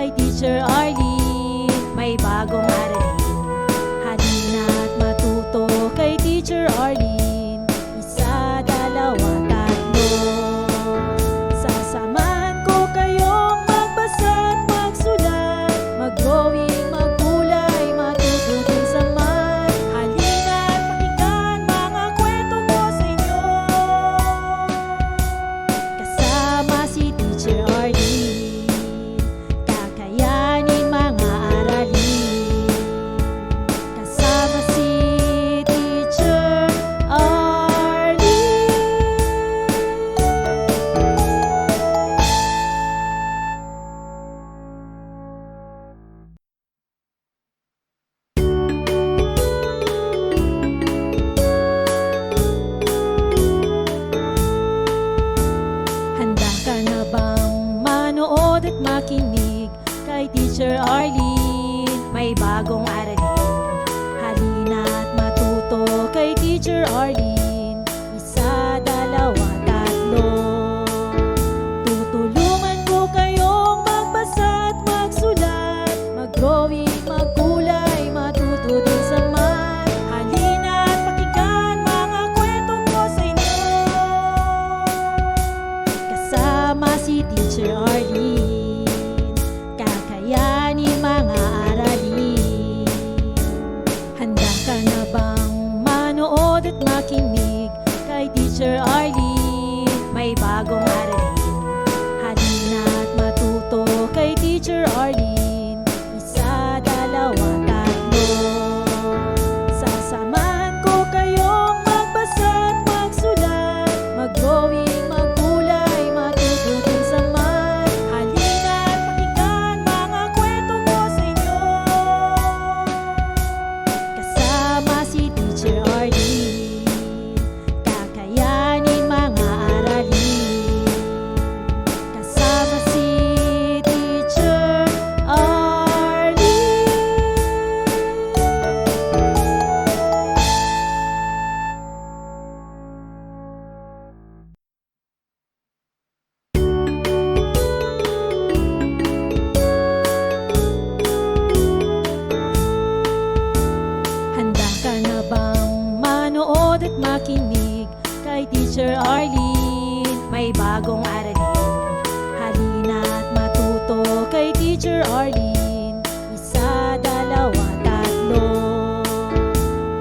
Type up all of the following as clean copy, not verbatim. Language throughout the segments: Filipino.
kay Teacher Arlene. May bagong aralin, halina't matuto kay Teacher Arlene. Isa, dalawa, tatlo. Sasamahan ko kayong magbasa't magsulat, mag-drawing, maggulay, matututin sa math. Halina't pakinggan mga kwento ko sa inyo, kasama si Teacher Arlene. Kakayanin mga aralin, kasama si Teacher Arlene. Handa ka na bang manood at makinig kay Teacher Arlene? May bagong aralin, halina't matuto kay Teacher Arlene. Isa, dalawa, tatlo. Tutulungan ko kayong magbasa at magsulat, mag-drawing, maggulay, matuto din sa math. Halina't pakinggan mga kwento ko sa inyo, kasama si Teacher Arlene. Kakayanin mga aralin. Handa ka na bang manood at makinig kay Teacher Arlene? May bagong aralin, halina't matuto kay Teacher Arlene. Isa, dalawa, tatlo. Sasamahan ko kayong magbasa at magsulat, mag-drawing, maggulay, matututin sa math. Halina't pakinggan mga kwento ko sa inyo, kasama si Teacher Arlene. Kakayanin mga aralin, kasama si Teacher Arlene. Handa ka na bang manood at makinig kay Teacher Arlene? May bagong aralin, halina't matuto kay Teacher Arlene. Isa, dalawa, tatlo.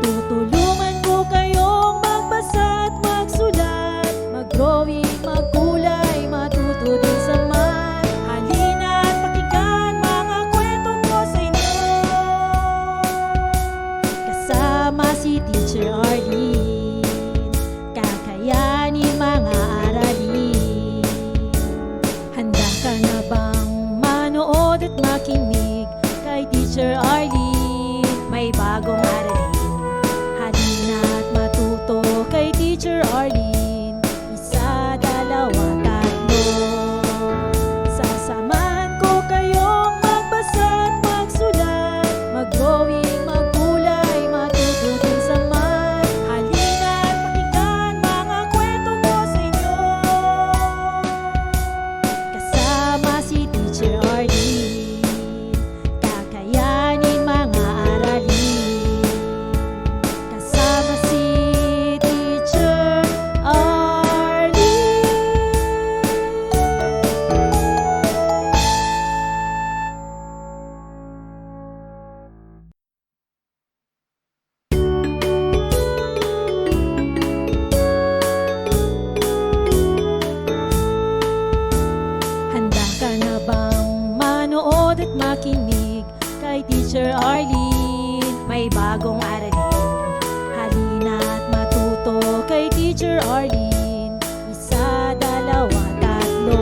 Tutulungan ko kayong magbasa at magsulat, mag-drawing, maggulay, matuto din sa math. Halina't pakinggan mga kwento ko sa inyo, kasama si Teacher Arlene. Kakayanin mga aralin. Handa ka na bang manood at makinig kay Teacher Arlene? May bagong aralin, halina't matuto kay Teacher Arlene. Isa, dalawa, tatlo. Sasamahan ko kayong magbasa at magsulat, mag-drawing, maggulay, matututin sa math. Halina't pakinggan mga kwento ko sa inyo, kasama si Teacher Arlene. Kakayanin mga aralin, kasama si Teacher Arlene. Handa ka na bang manood at makinig kay Teacher Arlene? May bagong aralin, halina't matuto kay Teacher Arlene. Isa, dalawa, tatlo.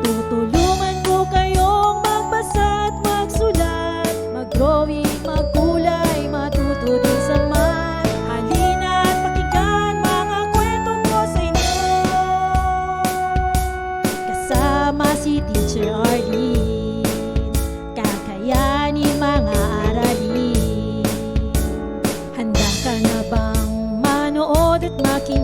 Tutulungan ko kayong magbasa at magsulat, mag-drawing, maggulay, matuto din sa math. Halina't pakinggan mga kwento ko sa inyo, kasama si Teacher Arlene. Kakayanin mga aralin. Handa ka na bang manood at makinig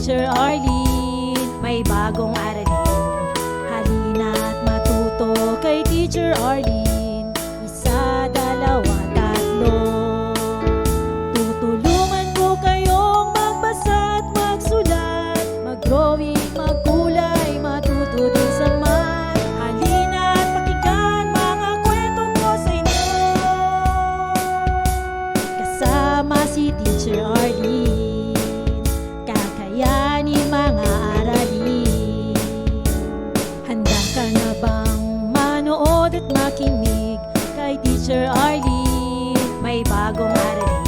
Teacher Arlene, may bagong aralin. Halina't matuto kay Teacher Arlene. Isa, dalawa, tatlo. Tutulungan ko kayong magbasa at magsulat, mag-drawing, magkulay, matuto din sa math. Halina't pakinggan mga kwento ko sa inyo. Kasama si Teacher Arlene, kakayanin mga aralin. Handa ka na bang manood at makinig kay Teacher Arlene? May bagong aralin.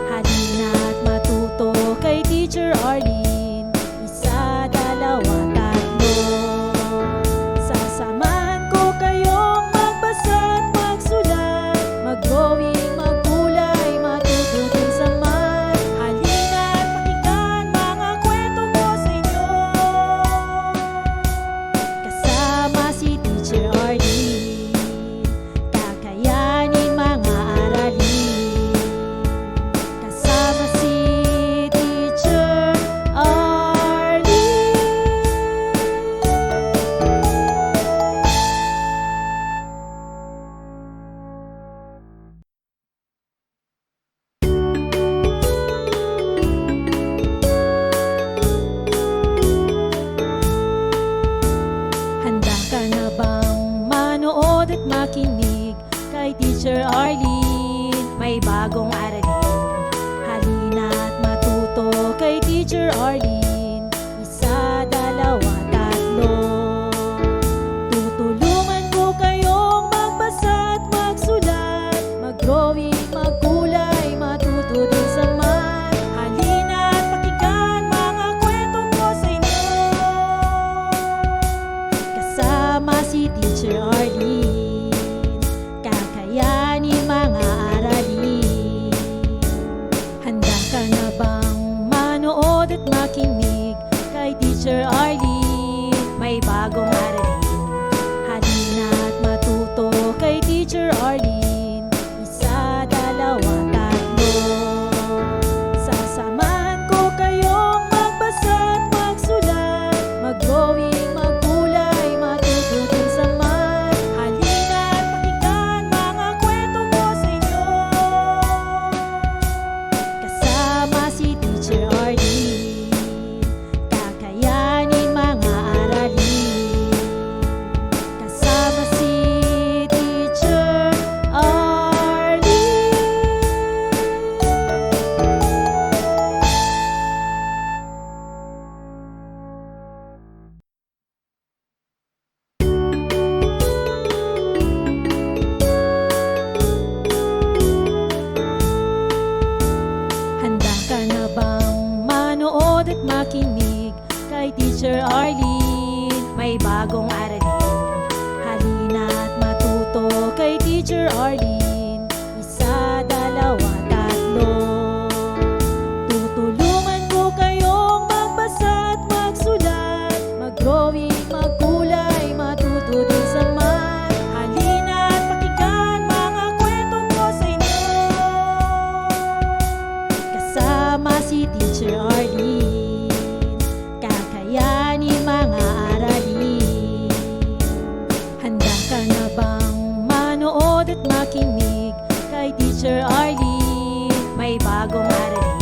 Halina't matuto kay Teacher Arlene. Isa, dalawa, tatlo. Sasamahan ko kayong magbasa at magsulat, mag-drawing, magkulay, matuto din sa math. Halina't pakinggan mga kwento ko sa inyo. Kasama si Teacher Arlene, kakayanin mga aralin. Kasama si Teacher Arlene. Handa ka na bang manood at makinig kay Teacher Arlene? May bagong aralin. Halina't matuto kay Teacher Arlene. Isa, dalawa, tatlo. Tutulungan ko kayong magbasa at magsulat, mag-drawing, magkulay, matuto din sa math. Halina't pakinggan mga kwento ko sa inyo. Kasama si Teacher Arlene, kakayanin mga aralin. Handa ka na bang manood at makinig kay Teacher Arlene? May bagong aralin. Halina't matuto kay Teacher Arlene. Isa, dalawa, tatlo. Sasamahan ko kayong magbasa at magsulat, mag-drawing, magkulay, matuto din sa math. Halina't pakinggan mga kwento ko sa inyo. Kasama si Teacher Arlene, kakayanin mga aralin. Kasama si Teacher Arlene. Handa ka na bang manood at makinig kay Teacher Arlene? May bagong aralin. Halina't matuto kay Teacher Arlene. Isa, dalawa, tatlo. Tutulungan ko kayong magbasa at magsulat, mag-drawing, magkulay, matuto din sa math. Halina't pakinggan mga kwento ko sa inyo. Kasama si Teacher Arlene, kakayanin mga aralin. Handa ka na bang manood at makinig kay Teacher Arlene? May bagong aralin.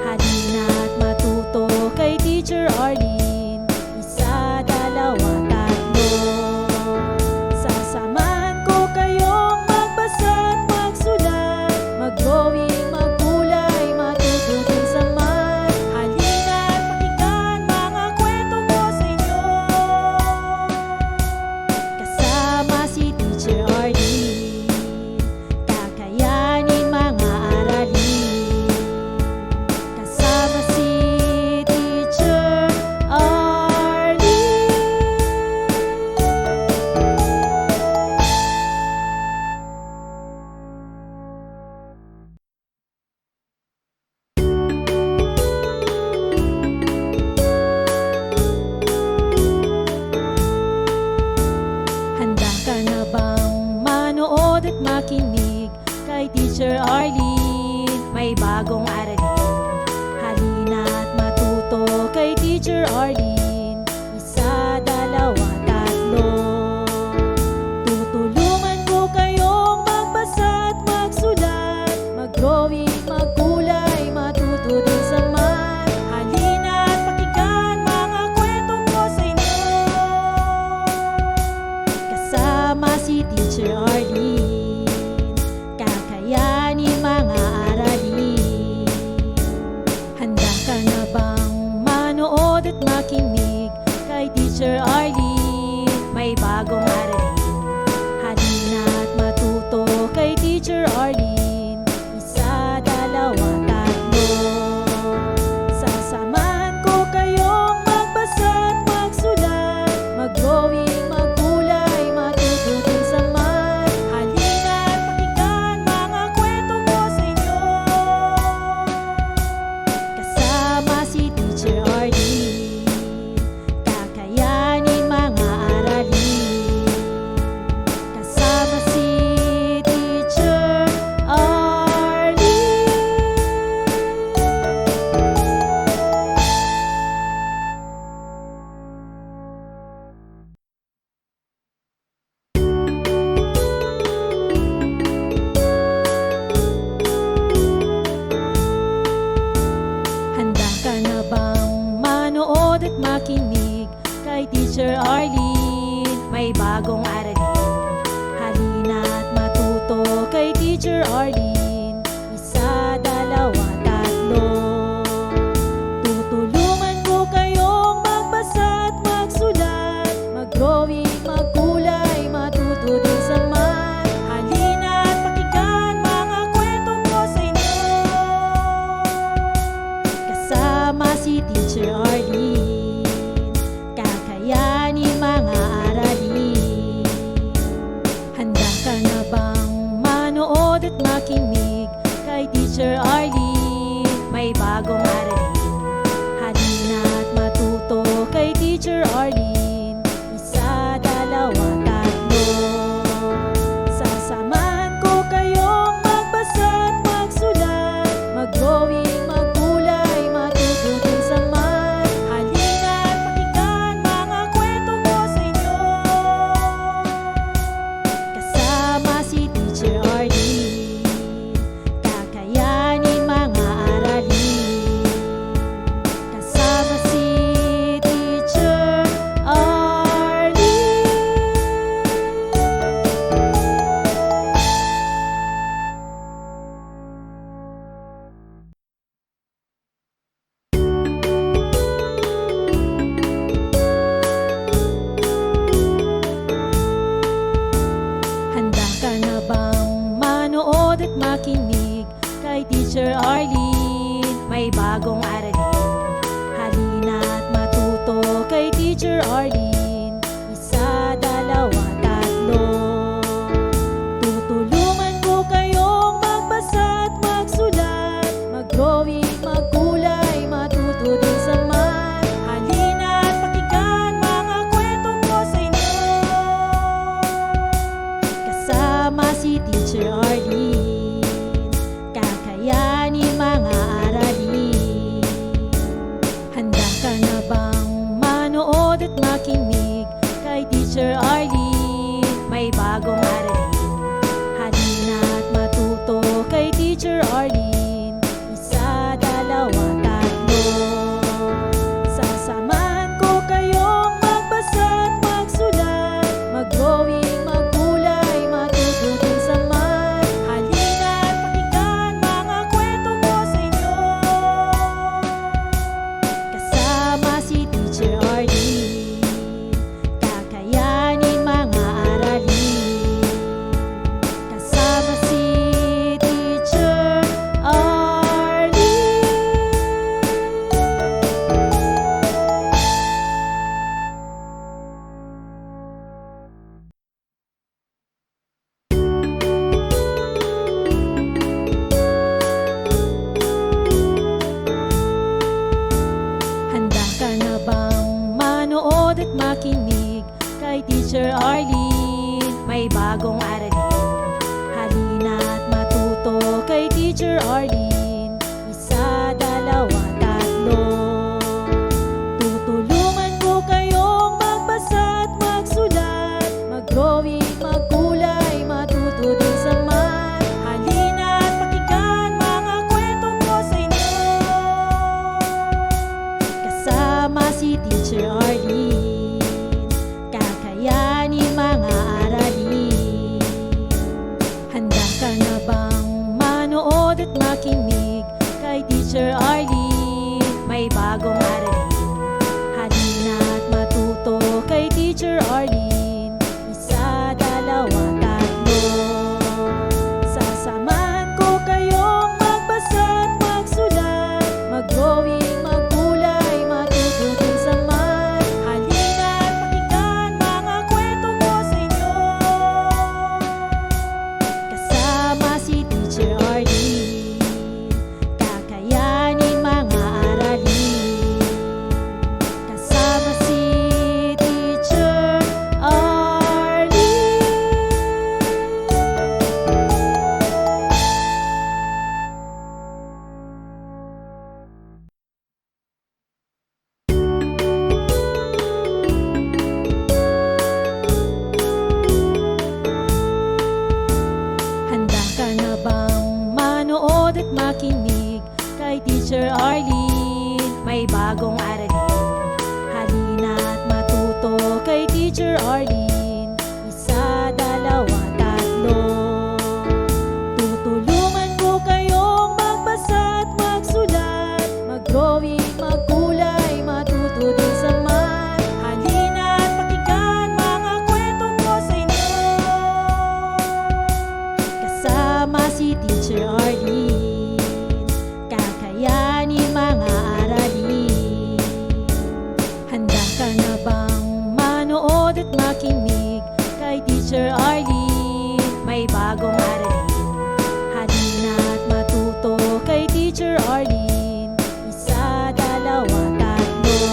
Halina't matuto kay Teacher Arlene. Isa, dalawa, tatlo. Sasamahan ko kayong magbasa at magsulat, mag-drawing, magkulay, matuto din sa math. Halina't pakinggan mga kwento ko sa inyo. Kasama si Teacher Arlene, kakayanin mga aralin. Kasama si Teacher Arlene. Handa ka na bang manood at makinig kay Teacher Arlene? May bagong aralin. Halina't matuto Teacher Arlene. Isa, dalawa, tatlo. Tutulungan ko kayong magbasa at magsulat, mag-drawing, magkulay, matuto din sa math. Halina at pakinggan mga kwento ko sa inyo. Kasama si Teacher Arlene, kakayanin mga aralin. Handa ka na bang manood at makinig kay Teacher Arlene? May bagong aralin. Halina at matuto kay Teacher Arlene. Isa, dalawa, tatlo. Sasamahan ko kayong magbasa at magsulat, mag-drawing, magkulay, matuto din sa math. Halina at pakinggan mga kwento ko sa inyo. Kasama si Teacher Arlene, kakayanin mga aralin. Kasama si Teacher Arlene. Handa ka na bang manood at makinig kay Teacher Arlene? May bagong aralin. Halina at matuto kay Teacher Arlene. Isa, dalawa, tatlo. Tutulungan ko kayong magbasa at magsulat, mag-drawing, magkulay, matuto din sa math. Halina at pakinggan mga kwento ko sa inyo. Kasama si Teacher Arlene, kakayanin mga aralin. Handa ka na bang manood at makinig kay Teacher Arlene? May bagong aralin. Halina at matuto kay Teacher Arlene. Isa, dalawa, tatlo. Sasamahan ko kayong magbasa at magsulat, mag-drawing, magkulay, matuto din sa math. Halina at pakinggan mga kwento ko sa inyo. Kasama si Teacher Arlene, kakayanin mga aralin. Kasama si Teacher Arlene. Handa ka na bang manood at makinig kay Teacher Arlene? May bagong aralin. Halina at matuto kay Teacher Arlene. Isa, dalawa, tatlo. Tutulungan ko kayong magbasa at magsulat, mag-drawing, magkulay, matuto din sa math. Halina at pakinggan mga kwento ko sa inyo. Kasama si Teacher Arlene, kakayanin mga aralin. Handa ka na bang manood at makinig kay Teacher Arlene? May bagong aralin. Halina at matuto kay Teacher Arlene. Isa, dalawa, tatlo. Sasamahan ko kayong magbasa at magsulat, mag-drawing, magkulay, matuto din sa math. Halina at pakinggan mga kwento ko sa inyo. Kasama si Teacher Arlene, kakayanin mga aralin. Kasama si Teacher Arlene. Handa ka na bang manood at makinig kay Teacher Arlene? May bagong aralin. Halina at matuto kay Teacher Arlene. Isa, dalawa, tatlo. Teacher Arlene, may bagong aralin. Halina't matuto kay Teacher Arlene. Isa, dalawa, tatlo. Tutulungan ko kayong magbasa at magsulat, mag-drawing, magkulay, matuto din sa math. Halina't pakinggan mga kwento ko sa inyo. Kasama si Teacher Arlene, kakayanin mga aralin. Handa ka na bang manood at makinig kay Teacher Arlene? May bagong aralin. Halina't matuto kay Teacher Arlene. Isa, dalawa, tatlo.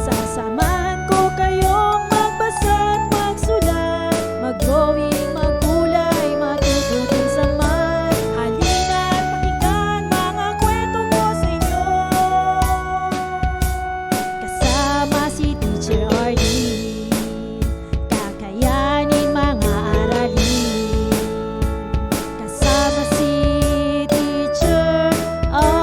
Sasamahan ko kayong magbasa at magsulat, mag-drawing, magkulay, matuto din sa math. Halina't pakinggan mga kwento ko sa inyo. Kasama si Teacher Arlene, kakayanin mga aralin. Kasama si Teacher Arlene.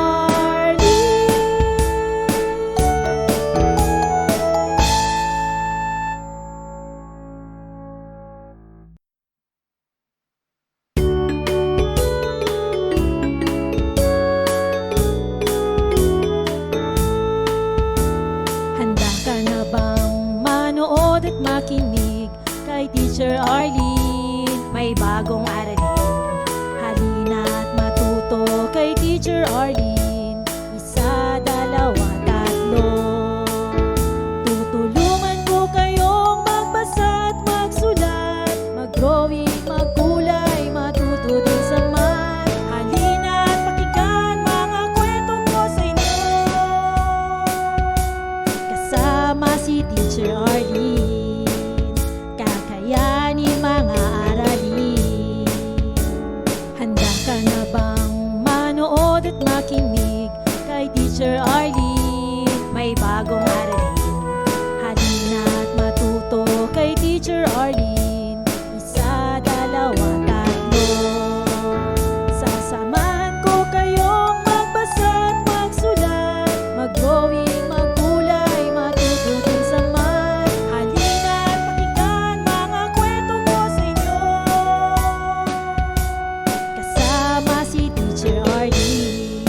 Handa ka na bang manood at makinig kay Teacher Arlene? May bagong aralin. Halina't matuto kay Teacher Arlene. Isa, dalawa, tatlo. Tutulungan ko kayong magbasa at magsulat, mag-drawing, magkulay, matuto din sa math. Halina't pakinggan mga kwento ko sa inyo. Kasama si Teacher Arlene, kakayanin mga aralin. Handa ka na bang manood at makinig kay Teacher Arlene? May bagong aralin. Halina't matuto kay Teacher Arlene. Isa, dalawa, tatlo. Sasamahan ko kayong magbasa at magsulat, mag-drawing, magkulay, matuto din sa math. Halina't pakinggan mga kwento ko sa inyo. Kasama si Teacher Arlene,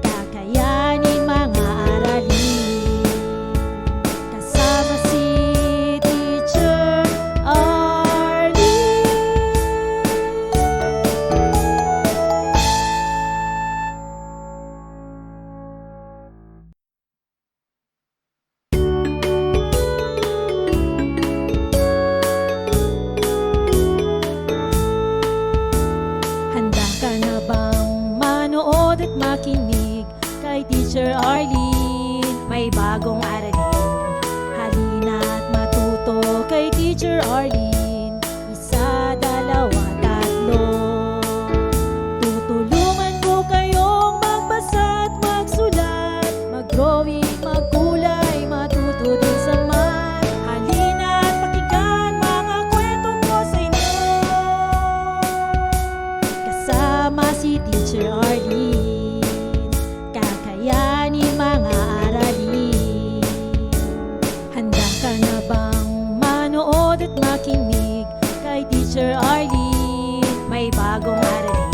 kakayanin mga aralin. Kasama si Teacher Arlene. Handa ka na bang manood at makinig kay Teacher Arlene? May bagong aralin. Halina't matuto kay Teacher Arlene. Isa, dalawa, tatlo. Tutulungan ko kayong magbasa at magsulat, mag-drawing, magkulay, matuto din sa math. Halina't pakinggan mga kwento ko sa inyo. Kasama si Teacher Arlene, kakayanin mga aralin. Handa ka na bang manood at makinig kay Teacher Arlene? May bagong aralin.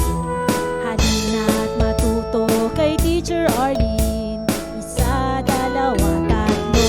Halina't matuto kay Teacher Arlene. Isa, dalawa, tatlo.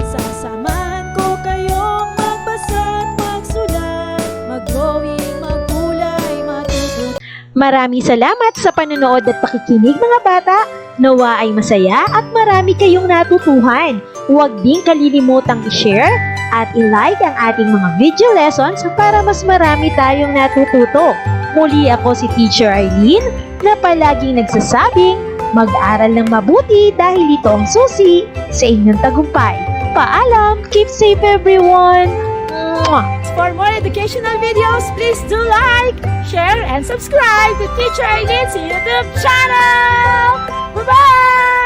Sasamahan ko kayong magbasa at magsulat, mag-drawing, magkulay, matuto. Maraming salamat sa panonood at pakikinig mga bata. Nawa ay masaya at marami kayong natutuhan. Huwag din kalilimutang i-share at i-like ang ating mga video lessons para mas marami tayong natututo. Muli ako si Teacher Arlene na palaging nagsasabing mag-aral ng mabuti dahil ito ang susi sa inyong tagumpay. Paalam! Keep safe everyone! Mwah! For more educational videos, please do like, share, and subscribe to Teacher Arlene's YouTube channel! Bye-bye!